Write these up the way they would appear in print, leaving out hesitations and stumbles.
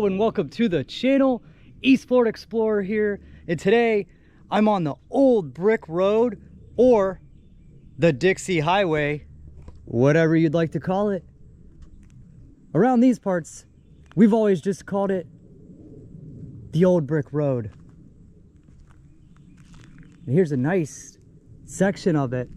Hello and welcome to the channel. East Florida Explorer here, and today I'm on the old brick road, or the Dixie Highway, whatever you'd like to call it. Around these parts, we've always just called it the old brick road. And here's a nice section of it.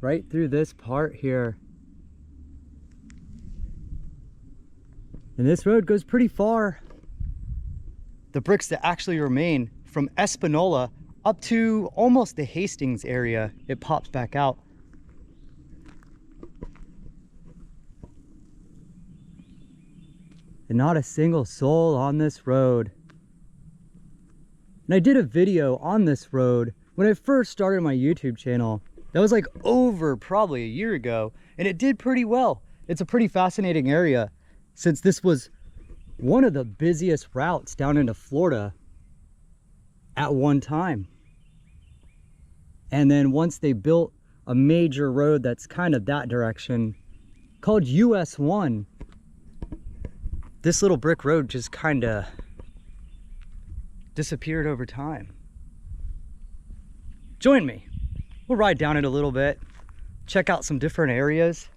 Right through this part here. And this road goes pretty far. The bricks that actually remain from Espanola up to almost the Hastings area, it pops back out. And not a single soul on this road. And I did a video on this road when I first started my YouTube channel. That was like over probably a year ago, and it did pretty well. It's a pretty fascinating area since this was one of the busiest routes down into Florida at one time. And then once they built a major road that's kind of that direction called US 1, this little brick road just kind of disappeared over time. Join me. We'll ride down it a little bit, check out some different areas,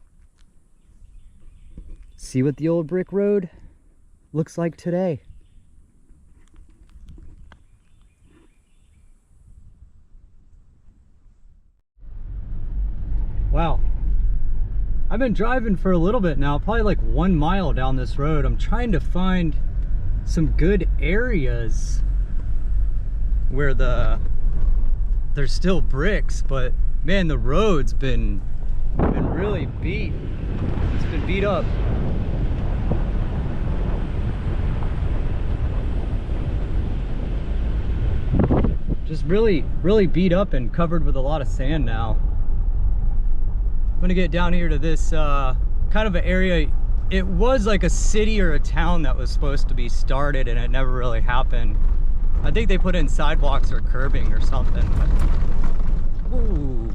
see what the old brick road looks like today. Wow, I've been driving for a little bit now, probably like 1 mile down this road. I'm trying to find some good areas where there's still bricks, but man, the road's been really beat. It's been beat up. Just really beat up and covered with a lot of sand now. I'm gonna get down here to this kind of an area. It was like a city or a town that was supposed to be started, and it never really happened. I think they put in sidewalks or curbing or something, but ooh,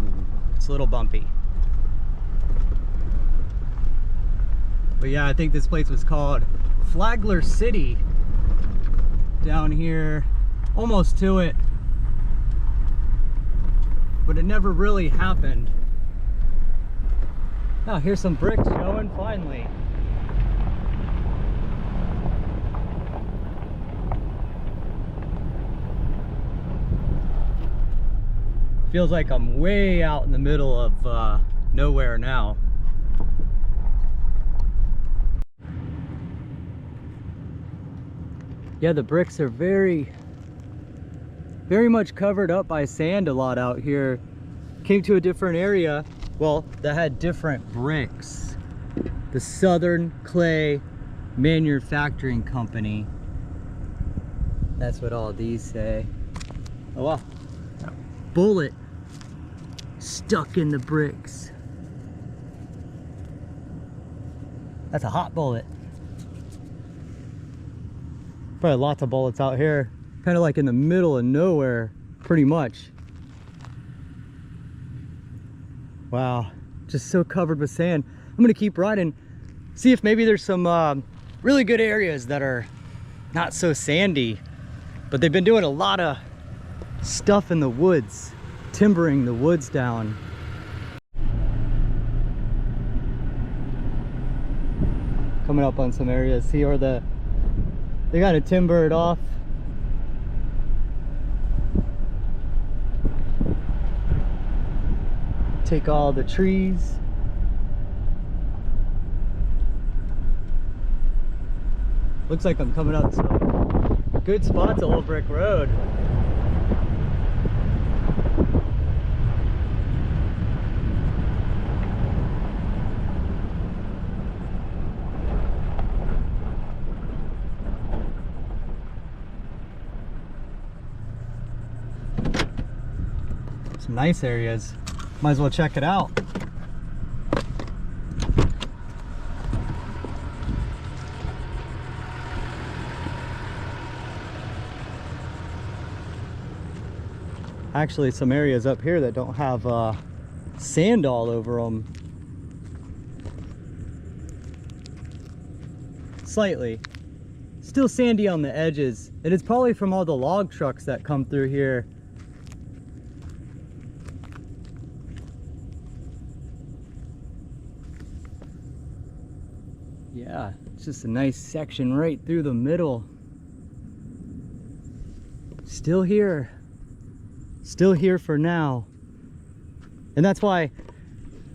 it's a little bumpy. But yeah, I think this place was called Flagler City down here, almost to it, but it never really happened. Now here's some bricks showing finally. Feels like I'm way out in the middle of nowhere now. Yeah, the bricks are very much covered up by sand a lot out here. Came to a different area, well, that had different bricks. The Southern Clay Manufacturing Company. That's what all these say. Oh wow. Bullet stuck in the bricks. That's a hot bullet. Probably lots of bullets out here, kind of like in the middle of nowhere, pretty much. Wow, just so covered with sand. I'm gonna keep riding, see if maybe there's some really good areas that are not so sandy, but they've been doing a lot of stuff in the woods, timbering the woods down. Coming up on some areas, see where they gotta timber it off. Take all the trees. Looks like I'm coming up some good spots of Old Brick Road. Some nice areas. Might as well check it out. actually some areas up here that don't have sand all over them. Slightly. Still sandy on the edges, and it's probably from all the log trucks that come through here. Yeah, it's just a nice section right through the middle. Still here for now. And that's why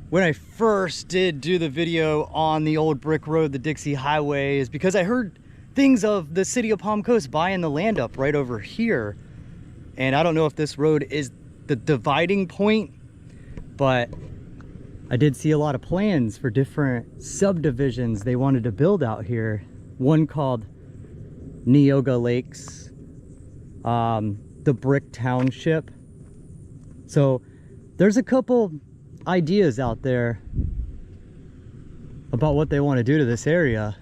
when I first did do the video on the old brick road, the Dixie Highway, is because I heard things of the city of Palm Coast buying the land up right over here. And I don't know if this road is the dividing point, but I did see a lot of plans for different subdivisions they wanted to build out here. One called Neoga Lakes, the Brick Township. So there's a couple ideas out there about what they want to do to this area.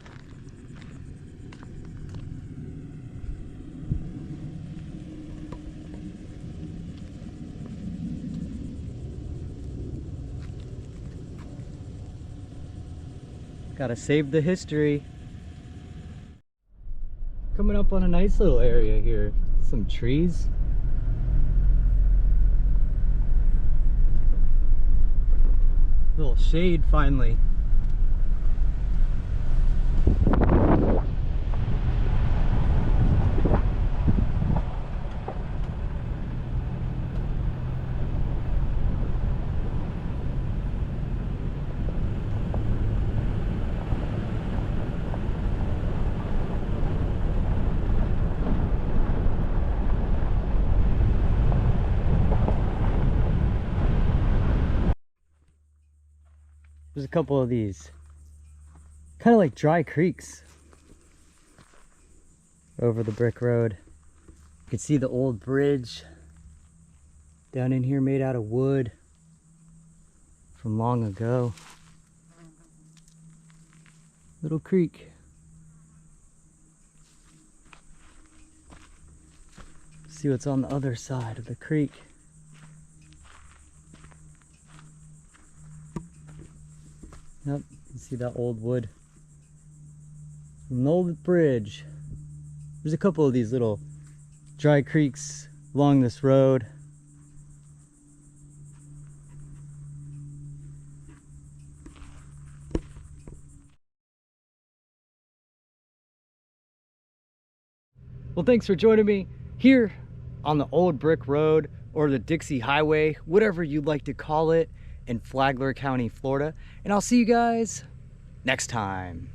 Gotta save the history. Coming up on a nice little area here. Some trees. Little shade finally. There's a couple of these, kind of like dry creeks over the brick road. You can see the old bridge down in here made out of wood from long ago. Little creek. See what's on the other side of the creek. Yep, you see that old wood. An old bridge. There's a couple of these little dry creeks along this road. Well, thanks for joining me here on the old brick road, or the Dixie Highway, whatever you'd like to call it, in Flagler County, Florida. And I'll see you guys next time.